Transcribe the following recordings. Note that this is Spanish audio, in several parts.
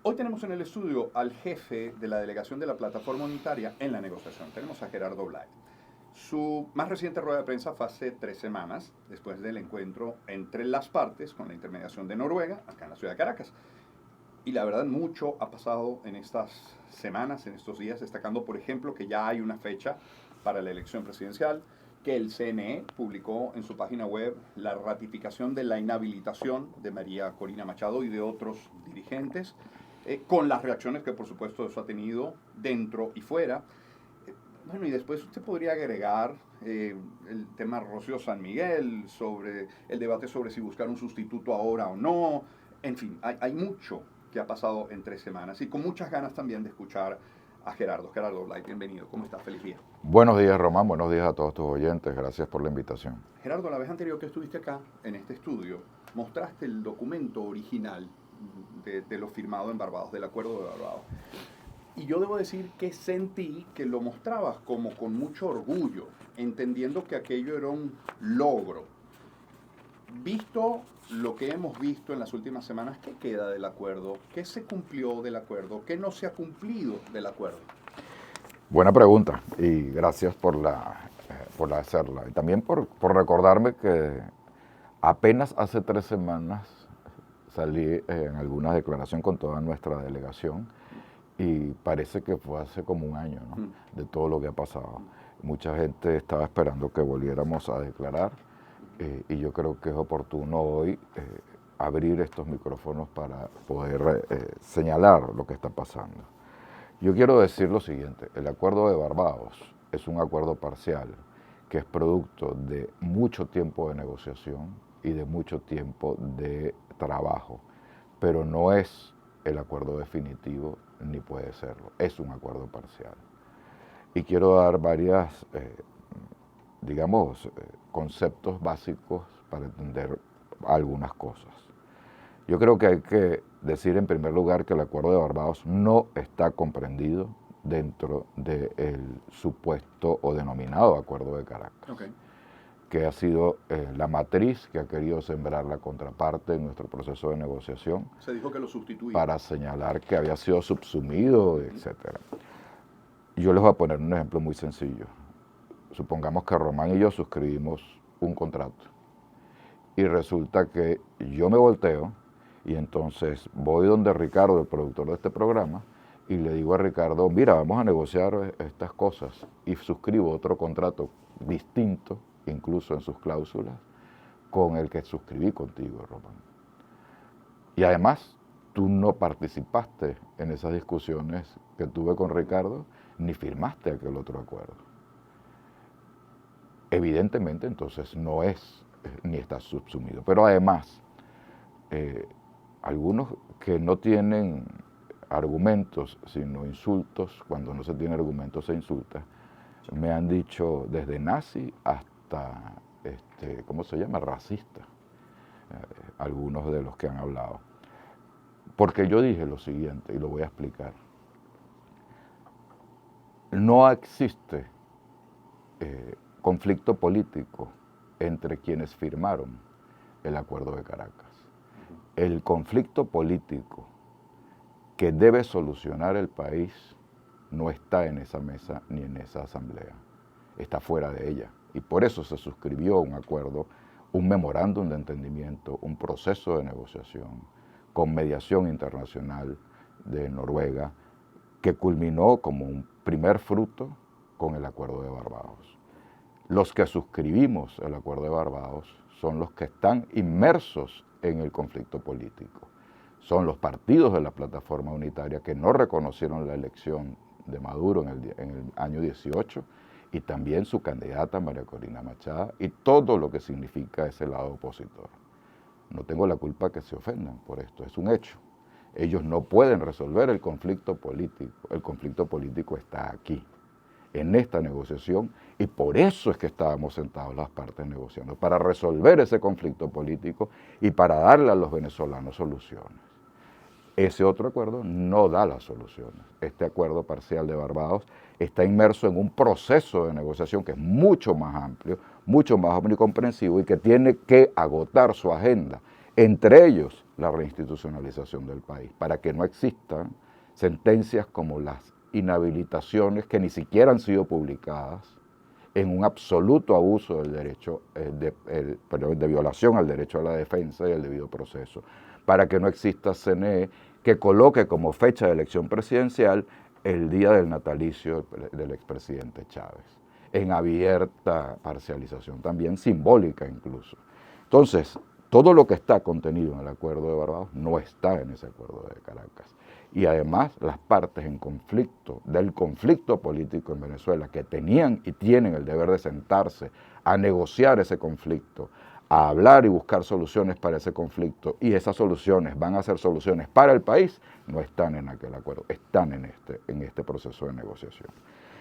Hoy tenemos en el estudio al jefe de la delegación de la Plataforma Unitaria en la negociación. Tenemos a Gerardo Blay. Su más reciente rueda de prensa fue hace 3 semanas, después del encuentro entre las partes con la intermediación de Noruega, acá en la ciudad de Caracas. Y la verdad, mucho ha pasado en estas semanas, en estos días, destacando, por ejemplo, que ya hay una fecha para la elección presidencial, que el CNE publicó en su página web la ratificación de la inhabilitación de María Corina Machado y de otros dirigentes, con las reacciones que por supuesto eso ha tenido dentro y fuera. Bueno, y después usted podría agregar el tema Rocío San Miguel, sobre el debate sobre si buscar un sustituto ahora o no. En fin, hay mucho que ha pasado en 3 semanas y con muchas ganas también de escuchar a Gerardo. Gerardo Blay, bienvenido. ¿Cómo estás? Feliz día. Buenos días, Román. Buenos días a todos tus oyentes. Gracias por la invitación. Gerardo, la vez anterior que estuviste acá, en este estudio, mostraste el documento original de lo firmado en Barbados, del Acuerdo de Barbados. Y yo debo decir que sentí que lo mostrabas como con mucho orgullo, entendiendo que aquello era un logro. Visto lo que hemos visto en las últimas semanas, ¿qué queda del acuerdo? ¿Qué se cumplió del acuerdo? ¿Qué no se ha cumplido del acuerdo? Buena pregunta y gracias por hacerla. Y también por recordarme que apenas hace 3 semanas salí en alguna declaración con toda nuestra delegación y parece que fue hace como un año, ¿no? De todo lo que ha pasado. Mucha gente estaba esperando que volviéramos a declarar y yo creo que es oportuno hoy abrir estos micrófonos para poder señalar lo que está pasando. Yo quiero decir lo siguiente: el Acuerdo de Barbados es un acuerdo parcial que es producto de mucho tiempo de negociación y de mucho tiempo de trabajo, pero no es el acuerdo definitivo ni puede serlo, es un acuerdo parcial. Y quiero dar varias, conceptos básicos para entender algunas cosas. Yo creo que hay que decir en primer lugar que el Acuerdo de Barbados no está comprendido dentro del supuesto o denominado Acuerdo de Caracas, que ha sido la matriz que ha querido sembrar la contraparte en nuestro proceso de negociación. Se dijo que lo sustituía. Para señalar que había sido subsumido, etc. Yo les voy a poner un ejemplo muy sencillo. Supongamos que Román y yo suscribimos un contrato y resulta que yo me volteo y entonces voy donde Ricardo, el productor de este programa, y le digo a Ricardo, mira, vamos a negociar estas cosas, y suscribo otro contrato distinto, incluso en sus cláusulas, con el que suscribí contigo, Román. Y además, tú no participaste en esas discusiones que tuve con Ricardo, ni firmaste aquel otro acuerdo. Evidentemente, entonces, no es, ni está subsumido. Pero además, algunos que no tienen argumentos, sino insultos, cuando no se tiene argumentos se insulta, me han dicho desde nazi hasta, ¿cómo se llama?, racista, algunos de los que han hablado. Porque yo dije lo siguiente, y lo voy a explicar. No existe conflicto político entre quienes firmaron el Acuerdo de Caracas. El conflicto político que debe solucionar el país no está en esa mesa ni en esa asamblea, está fuera de ella. Y por eso se suscribió un acuerdo, un memorándum de entendimiento, un proceso de negociación con mediación internacional de Noruega, que culminó como un primer fruto con el Acuerdo de Barbados. Los que suscribimos el Acuerdo de Barbados son los que están inmersos en el conflicto político. Son los partidos de la Plataforma Unitaria que no reconocieron la elección de Maduro en el año 18 y también su candidata María Corina Machado y todo lo que significa ese lado opositor. No tengo la culpa que se ofendan por esto, es un hecho. Ellos no pueden resolver el conflicto político está aquí, en esta negociación, y por eso es que estábamos sentados las partes negociando, para resolver ese conflicto político y para darle a los venezolanos soluciones. Ese otro acuerdo no da las soluciones. Este acuerdo parcial de Barbados está inmerso en un proceso de negociación que es mucho más amplio, mucho más omnicomprensivo y que tiene que agotar su agenda entre ellos la reinstitucionalización del país, para que no existan sentencias como las inhabilitaciones que ni siquiera han sido publicadas, en un absoluto abuso del derecho, de violación al derecho a la defensa y al debido proceso, para que no exista CNE que coloque como fecha de elección presidencial el día del natalicio del expresidente Chávez, en abierta parcialización, también simbólica incluso. Entonces, todo lo que está contenido en el Acuerdo de Barbados no está en ese Acuerdo de Caracas. Y además las partes en conflicto, del conflicto político en Venezuela, que tenían y tienen el deber de sentarse a negociar ese conflicto, a hablar y buscar soluciones para ese conflicto, y esas soluciones van a ser soluciones para el país, no están en aquel acuerdo, están en este proceso de negociación.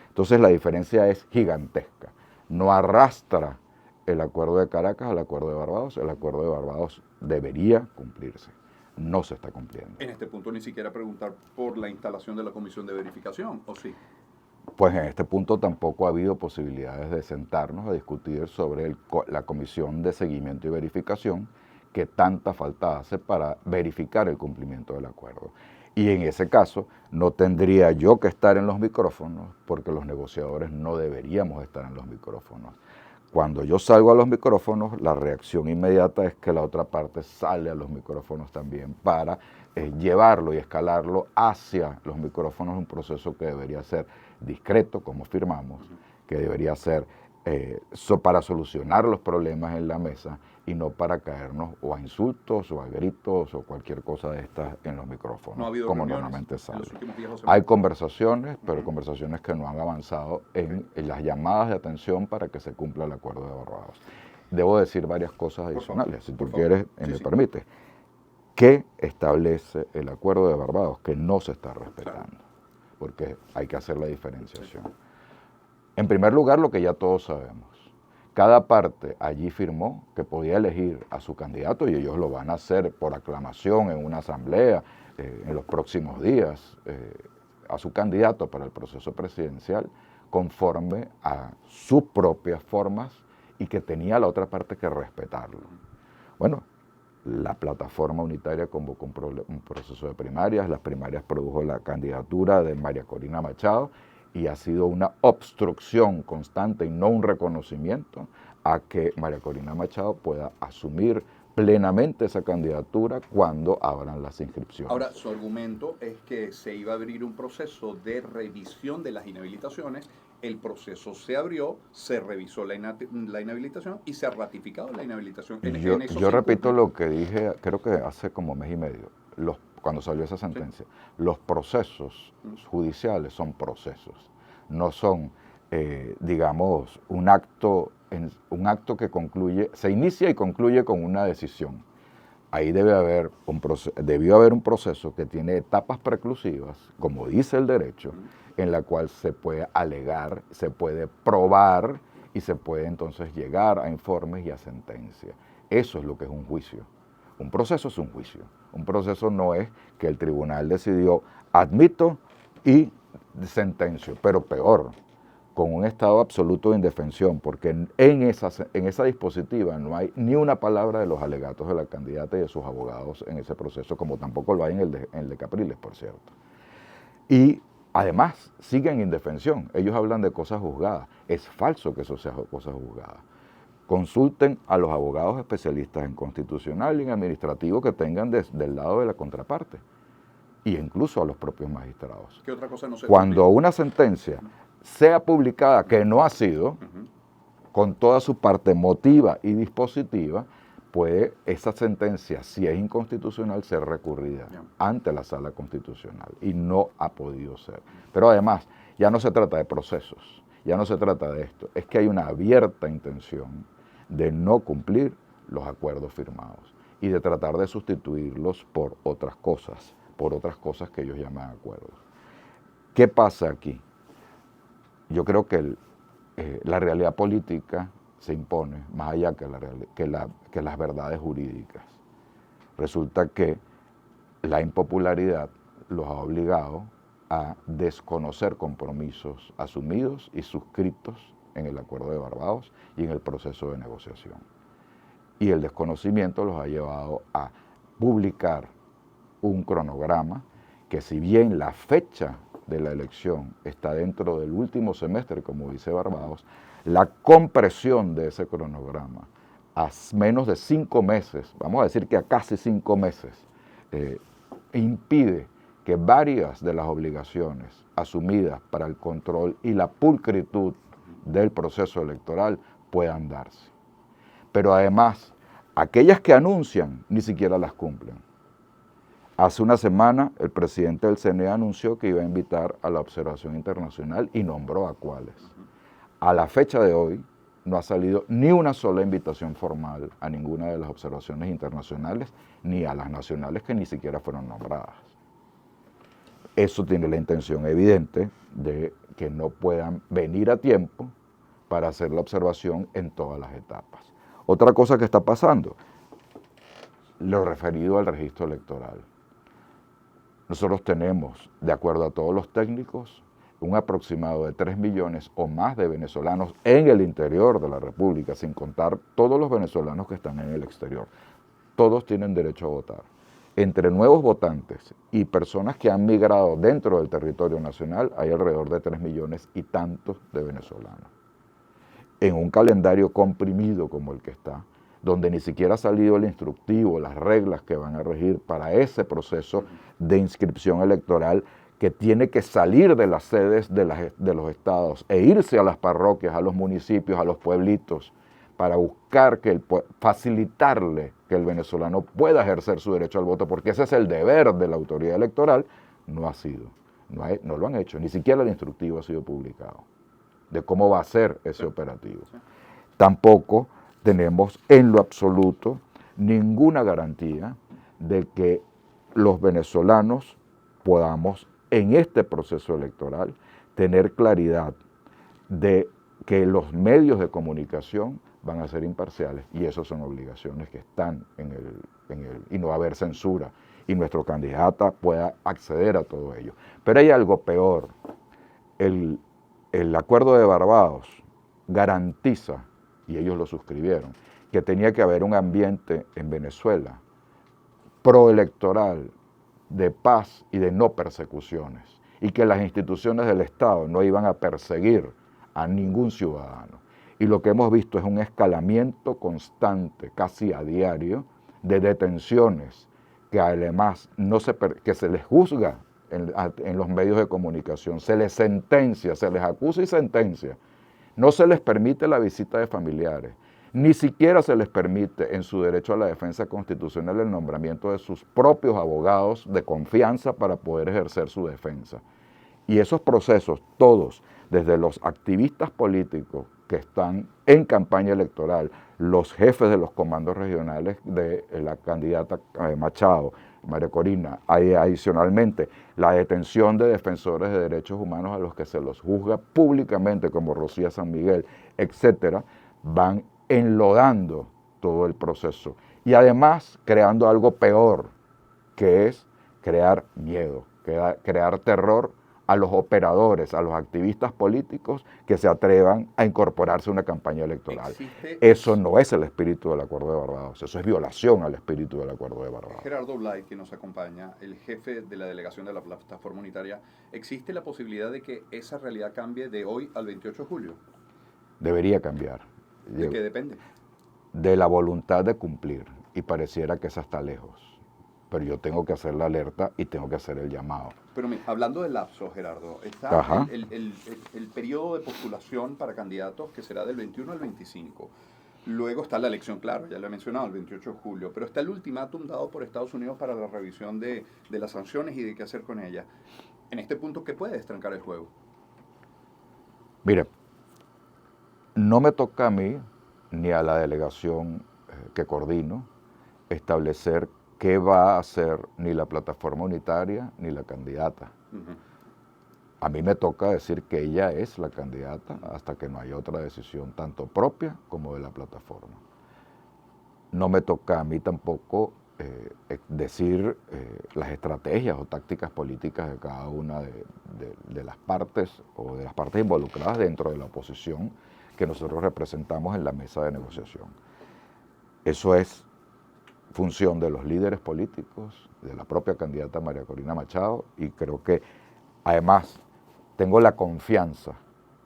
Entonces la diferencia es gigantesca. No arrastra el Acuerdo de Caracas al Acuerdo de Barbados. El Acuerdo de Barbados debería cumplirse. No se está cumpliendo. En este punto ni siquiera preguntar por la instalación de la comisión de verificación, ¿o sí? Pues en este punto tampoco ha habido posibilidades de sentarnos a discutir sobre la comisión de seguimiento y verificación que tanta falta hace para verificar el cumplimiento del acuerdo. Y en ese caso no tendría yo que estar en los micrófonos, porque los negociadores no deberíamos estar en los micrófonos. Cuando yo salgo a los micrófonos, la reacción inmediata es que la otra parte sale a los micrófonos también para llevarlo y escalarlo hacia los micrófonos, un proceso que debería ser discreto, como firmamos, que debería ser para solucionar los problemas en la mesa y no para caernos o a insultos o a gritos o cualquier cosa de estas en los micrófonos, ¿No ha habido como reuniones normalmente sale? en los últimos días o semanas? Hay conversaciones, pero conversaciones que no han avanzado en las llamadas de atención para que se cumpla el Acuerdo de Barbados. Debo decir varias cosas adicionales, si tú quieres, me permite. ¿Qué establece el Acuerdo de Barbados que no se está respetando? Porque hay que hacer la diferenciación. En primer lugar, lo que ya todos sabemos. Cada parte allí firmó que podía elegir a su candidato y ellos lo van a hacer por aclamación en una asamblea en los próximos días, a su candidato para el proceso presidencial conforme a sus propias formas y que tenía la otra parte que respetarlo. Bueno, la plataforma unitaria convocó un proceso de primarias, las primarias produjo la candidatura de María Corina Machado y ha sido una obstrucción constante y no un reconocimiento a que María Corina Machado pueda asumir plenamente esa candidatura cuando abran las inscripciones. Ahora, su argumento es que se iba a abrir un proceso de revisión de las inhabilitaciones. El proceso se abrió, se revisó la inhabilitación y se ha ratificado la inhabilitación. Yo repito lo que dije, creo que hace como mes y medio, cuando salió esa sentencia. Sí. Los procesos judiciales son procesos, no son, digamos, un acto que concluye, se inicia y concluye con una decisión. Ahí debió haber un proceso que tiene etapas preclusivas, como dice el derecho, en la cual se puede alegar, se puede probar y se puede entonces llegar a informes y a sentencia. Eso es lo que es un juicio. Un proceso es un juicio. Un proceso no es que el tribunal decidió admito y sentencio, pero peor, con un estado absoluto de indefensión, porque en esa dispositiva no hay ni una palabra de los alegatos de la candidata y de sus abogados en ese proceso, como tampoco lo hay en el de Capriles, por cierto. Y además siguen en indefensión. Ellos hablan de cosas juzgadas. Es falso que eso sea cosas juzgadas. Consulten a los abogados especialistas en constitucional y en administrativo que tengan del lado de la contraparte, y incluso a los propios magistrados. ¿Qué otra cosa no se Cuando una sentencia sea publicada, que no ha sido, con toda su parte motiva y dispositiva, puede esa sentencia, si es inconstitucional, ser recurrida ante la Sala Constitucional, y no ha podido ser. Pero además, ya no se trata de procesos, ya no se trata de esto, es que hay una abierta intención de no cumplir los acuerdos firmados y de tratar de sustituirlos por otras cosas que ellos llaman acuerdos. ¿Qué pasa aquí? Yo creo que la realidad política se impone más allá que las verdades jurídicas. Resulta que la impopularidad los ha obligado a desconocer compromisos asumidos y suscritos en el Acuerdo de Barbados y en el proceso de negociación. y el desconocimiento los ha llevado a publicar un cronograma que, si bien la fecha de la elección está dentro del último semestre, como dice Barbados, la compresión de ese cronograma a menos de 5 meses, vamos a decir que a casi 5 meses, impide que varias de las obligaciones asumidas para el control y la pulcritud del proceso electoral puedan darse. Pero además, aquellas que anuncian ni siquiera las cumplen. Hace una semana el presidente del CNE anunció que iba a invitar a la observación internacional y nombró a cuáles. A la fecha de hoy no ha salido ni una sola invitación formal a ninguna de las observaciones internacionales, ni a las nacionales que ni siquiera fueron nombradas. Eso tiene la intención evidente de que no puedan venir a tiempo para hacer la observación en todas las etapas. Otra cosa que está pasando, lo referido al registro electoral. Nosotros tenemos, de acuerdo a todos los técnicos, un aproximado de 3 millones o más de venezolanos en el interior de la República, sin contar todos los venezolanos que están en el exterior. Todos tienen derecho a votar. Entre nuevos votantes y personas que han migrado dentro del territorio nacional, hay alrededor de 3 millones y tantos de venezolanos. En un calendario comprimido como el que está, donde ni siquiera ha salido el instructivo, las reglas que van a regir para ese proceso de inscripción electoral, que tiene que salir de las sedes de los estados e irse a las parroquias, a los municipios, a los pueblitos, para buscar facilitarle que el venezolano pueda ejercer su derecho al voto, porque ese es el deber de la autoridad electoral, no ha sido, no lo han hecho, ni siquiera el instructivo ha sido publicado de cómo va a ser ese operativo. Tampoco tenemos en lo absoluto ninguna garantía de que los venezolanos podamos en este proceso electoral tener claridad de que los medios de comunicación van a ser imparciales, y eso son obligaciones que están y no va a haber censura, y nuestro candidato pueda acceder a todo ello. Pero hay algo peor. El acuerdo de Barbados garantiza, y ellos lo suscribieron, que tenía que haber un ambiente en Venezuela proelectoral, de paz y de no persecuciones, y que las instituciones del Estado no iban a perseguir a ningún ciudadano. Y lo que hemos visto es un escalamiento constante, casi a diario, de detenciones que además que se les juzga en los medios de comunicación, se les sentencia, se les acusa y sentencia. No se les permite la visita de familiares, ni siquiera se les permite en su derecho a la defensa constitucional el nombramiento de sus propios abogados de confianza para poder ejercer su defensa. Y esos procesos, todos, desde los activistas políticos que están en campaña electoral, los jefes de los comandos regionales de la candidata Machado, María Corina, adicionalmente la detención de defensores de derechos humanos a los que se los juzga públicamente, como Rocía San Miguel, etcétera, van enlodando todo el proceso y además creando algo peor, que es crear miedo, crear terror a los operadores, a los activistas políticos que se atrevan a incorporarse a una campaña electoral. Eso no es el espíritu del Acuerdo de Barbados, eso es violación al espíritu del Acuerdo de Barbados. Gerardo Blay, que nos acompaña, el jefe de la delegación de la Plataforma Unitaria, ¿existe la posibilidad de que esa realidad cambie de hoy al 28 de julio? Debería cambiar. ¿De qué depende? De la voluntad de cumplir, y pareciera que esa está lejos. Pero yo tengo que hacer la alerta y tengo que hacer el llamado. Pero hablando del lapso, Gerardo, está el periodo de postulación para candidatos, que será del 21 al 25. Luego está la elección, claro, ya lo he mencionado, el 28 de julio. Pero está el ultimátum dado por Estados Unidos para la revisión de las sanciones y de qué hacer con ellas. En este punto, ¿qué puede destrancar el juego? Mire, no me toca a mí, ni a la delegación que coordino, establecer qué va a hacer ni la Plataforma Unitaria ni la candidata. A mí me toca decir que ella es la candidata hasta que no haya otra decisión, tanto propia como de la plataforma. No me toca a mí tampoco decir las estrategias o tácticas políticas de cada una de las partes o de las partes involucradas dentro de la oposición que nosotros representamos en la mesa de negociación. Eso es función de los líderes políticos, de la propia candidata María Corina Machado, y creo que además tengo la confianza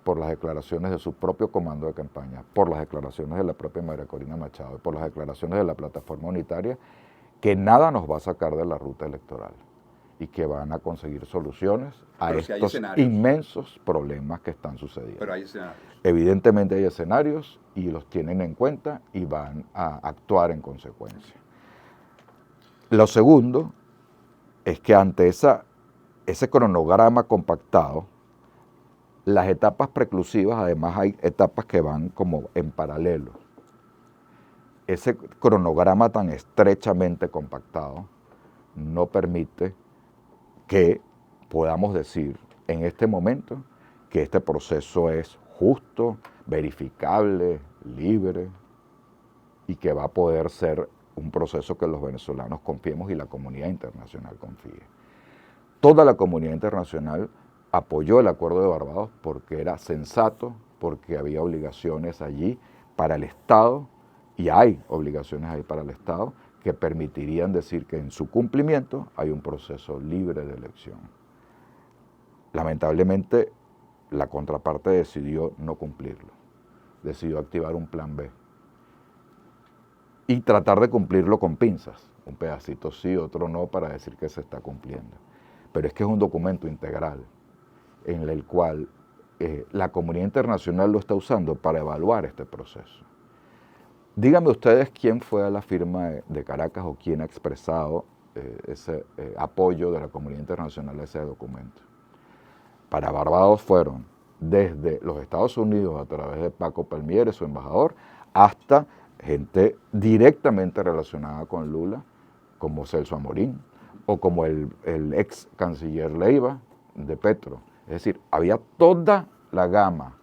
por las declaraciones de su propio comando de campaña, por las declaraciones de la propia María Corina Machado y por las declaraciones de la plataforma unitaria, que nada nos va a sacar de la ruta electoral y que van a conseguir soluciones a Pero si hay estos escenarios. inmensos problemas que están sucediendo. Pero hay escenarios. Evidentemente hay escenarios y los tienen en cuenta y van a actuar en consecuencia. Lo segundo es que ante ese cronograma compactado, las etapas preclusivas, además hay etapas que van como en paralelo. Ese cronograma tan estrechamente compactado no permite que podamos decir en este momento que este proceso es justo, verificable, libre y que va a poder ser un proceso que los venezolanos confiemos y la comunidad internacional confíe. Toda la comunidad internacional apoyó el Acuerdo de Barbados porque era sensato, porque había obligaciones allí para el Estado, y hay obligaciones ahí para el Estado, que permitirían decir que en su cumplimiento hay un proceso libre de elección. Lamentablemente, la contraparte decidió no cumplirlo, decidió activar un plan B y tratar de cumplirlo con pinzas, un pedacito sí, otro no, para decir que se está cumpliendo. Pero es que es un documento integral en el cual la comunidad internacional lo está usando para evaluar este proceso. Díganme ustedes quién fue a la firma de Caracas o quién ha expresado ese apoyo de la comunidad internacional a ese documento. Para Barbados fueron desde los Estados Unidos a través de Paco Palmieri, su embajador, hasta gente directamente relacionada con Lula, como Celso Amorín, o como el ex canciller Leiva de Petro. Es decir, había toda la gama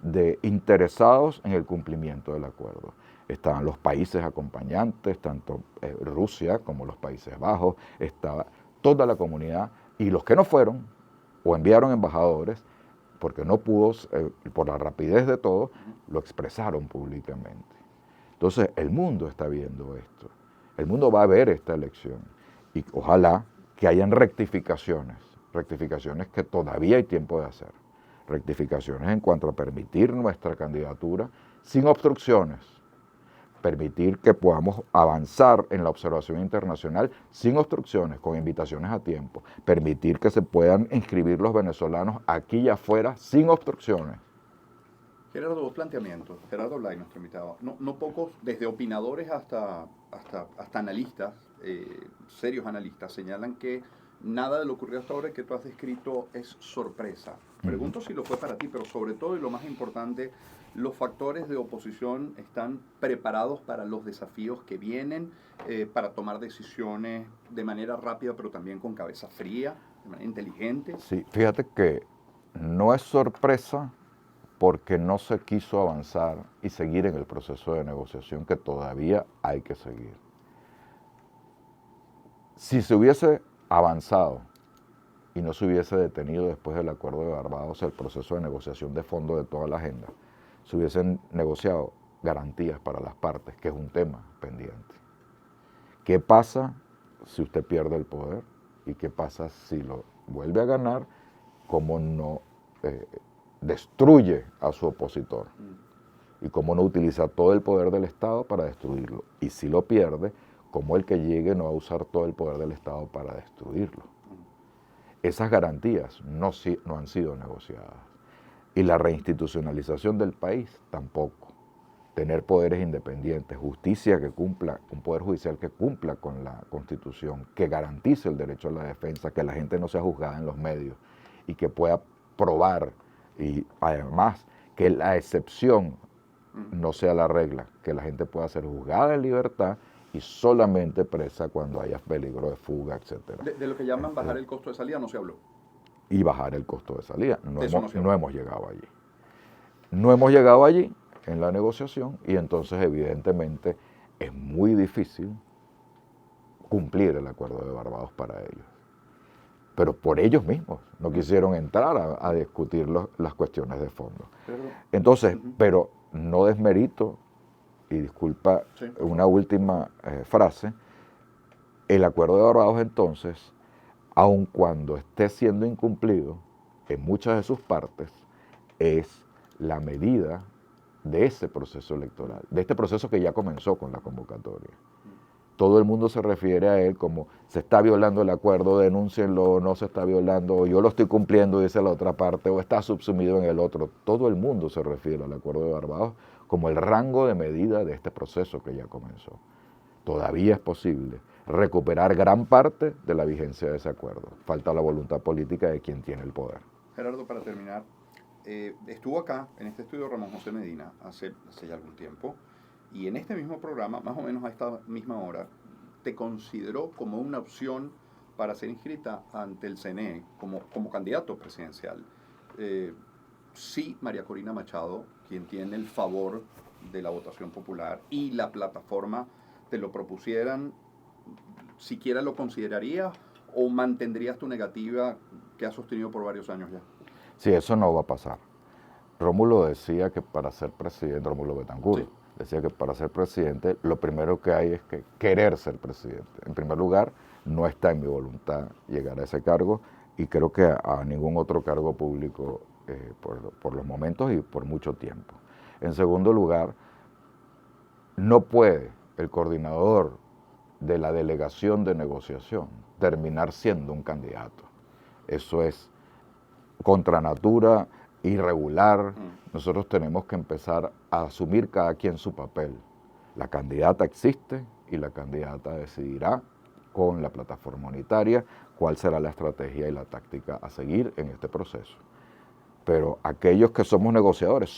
de interesados en el cumplimiento del acuerdo. Estaban los países acompañantes, tanto Rusia como los Países Bajos, estaba toda la comunidad, y los que no fueron o enviaron embajadores, porque no pudo, por la rapidez de todo, lo expresaron públicamente. Entonces, el mundo está viendo esto. El mundo va a ver esta elección. Y ojalá que hayan rectificaciones que todavía hay tiempo de hacer. Rectificaciones en cuanto a permitir nuestra candidatura sin obstrucciones, permitir que podamos avanzar en la observación internacional sin obstrucciones, con invitaciones a tiempo, permitir que se puedan inscribir los venezolanos aquí y afuera sin obstrucciones. Gerardo, dos planteamientos. Gerardo Blay, nuestro invitado. No pocos, desde opinadores hasta analistas, serios analistas, señalan que nada de lo ocurrido hasta ahora que tú has descrito es sorpresa. Pregunto si lo fue para ti, pero sobre todo, y lo más importante, los factores de oposición están preparados para los desafíos que vienen, para tomar decisiones de manera rápida, pero también con cabeza fría, de manera inteligente. Sí, fíjate que no es sorpresa porque no se quiso avanzar y seguir en el proceso de negociación que todavía hay que seguir. Si se hubiese avanzado y no se hubiese detenido después del Acuerdo de Barbados el proceso de negociación de fondo de toda la agenda, se hubiesen negociado garantías para las partes, que es un tema pendiente. ¿Qué pasa si usted pierde el poder? ¿Y qué pasa si lo vuelve a ganar? ¿Cómo no destruye a su opositor? ¿Y cómo no utiliza todo el poder del Estado para destruirlo? Y si lo pierde, ¿cómo el que llegue no va a usar todo el poder del Estado para destruirlo? Esas garantías no han sido negociadas. Y la reinstitucionalización del país tampoco. Tener poderes independientes, justicia que cumpla, un poder judicial que cumpla con la Constitución, que garantice el derecho a la defensa, que la gente no sea juzgada en los medios y que pueda probar, y además que la excepción no sea la regla, que la gente pueda ser juzgada en libertad y solamente presa cuando haya peligro de fuga, etc. De lo que llaman bajar el costo de salida no se habló. Y bajar el costo de salida. No hemos llegado allí. No hemos llegado allí en la negociación y entonces evidentemente es muy difícil cumplir el Acuerdo de Barbados para ellos. Pero por ellos mismos no quisieron entrar a discutir las cuestiones de fondo. Entonces, pero no desmerito y disculpa Sí. una última frase, el acuerdo de Barbados entonces, aun cuando esté siendo incumplido en muchas de sus partes, es la medida de ese proceso electoral, de este proceso que ya comenzó con la convocatoria. Todo el mundo se refiere a él como se está violando el acuerdo, denúncienlo, no se está violando, o yo lo estoy cumpliendo, dice la otra parte, o está subsumido en el otro. Todo el mundo se refiere al acuerdo de Barbados como el rango de medida de este proceso que ya comenzó. Todavía es posible recuperar gran parte de la vigencia de ese acuerdo. Falta la voluntad política de quien tiene el poder. Gerardo, para terminar, estuvo acá, en este estudio, Ramón José Medina, hace ya algún tiempo, y en este mismo programa, más o menos a esta misma hora, te consideró como una opción para ser inscrita ante el CNE como candidato presidencial. Sí, María Corina Machado, quien tiene el favor de la votación popular y la plataforma, te lo propusieran, ¿siquiera lo considerarías o mantendrías tu negativa que has sostenido por varios años ya? Sí, eso no va a pasar. Rómulo decía que para ser presidente, Rómulo Betancourt, Sí. decía que para ser presidente lo primero que hay es que querer ser presidente. En primer lugar, no está en mi voluntad llegar a ese cargo y creo que a ningún otro cargo público por los momentos y por mucho tiempo. En segundo lugar, no puede el coordinador de la delegación de negociación terminar siendo un candidato. Eso es contra natura, irregular. Nosotros tenemos que empezar a asumir cada quien su papel. La candidata existe y la candidata decidirá con la plataforma unitaria cuál será la estrategia y la táctica a seguir en este proceso. Pero aquellos que somos negociadores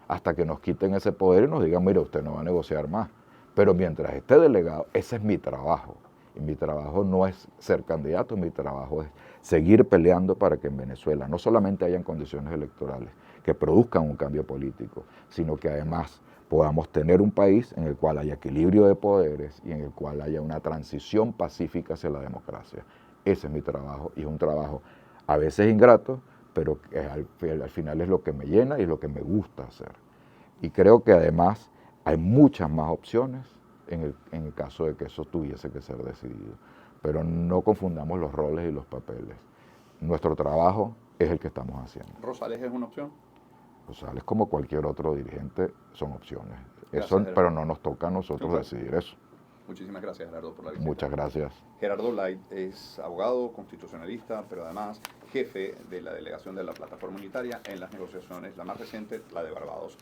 hasta que nos quiten ese poder y nos digan, mire, usted no va a negociar más. Pero mientras esté delegado, ese es mi trabajo. Y mi trabajo no es ser candidato, mi trabajo es seguir peleando para que en Venezuela no solamente hayan condiciones electorales que produzcan un cambio político, sino que además podamos tener un país en el cual haya equilibrio de poderes y en el cual haya una transición pacífica hacia la democracia. Ese es mi trabajo y es un trabajo a veces ingrato, pero que al final es lo que me llena y es lo que me gusta hacer. Y creo que además hay muchas más opciones en el caso de que eso tuviese que ser decidido. Pero no confundamos los roles y los papeles. Nuestro trabajo es el que estamos haciendo. ¿Rosales es una opción? Rosales, como cualquier otro dirigente, son opciones. Gracias, Pero no nos toca a nosotros decidir eso. Muchísimas gracias, Gerardo, por la visita. Muchas gracias. Gerardo Light es abogado, constitucionalista, pero además jefe de la delegación de la plataforma unitaria en las negociaciones, la más reciente, la de Barbados.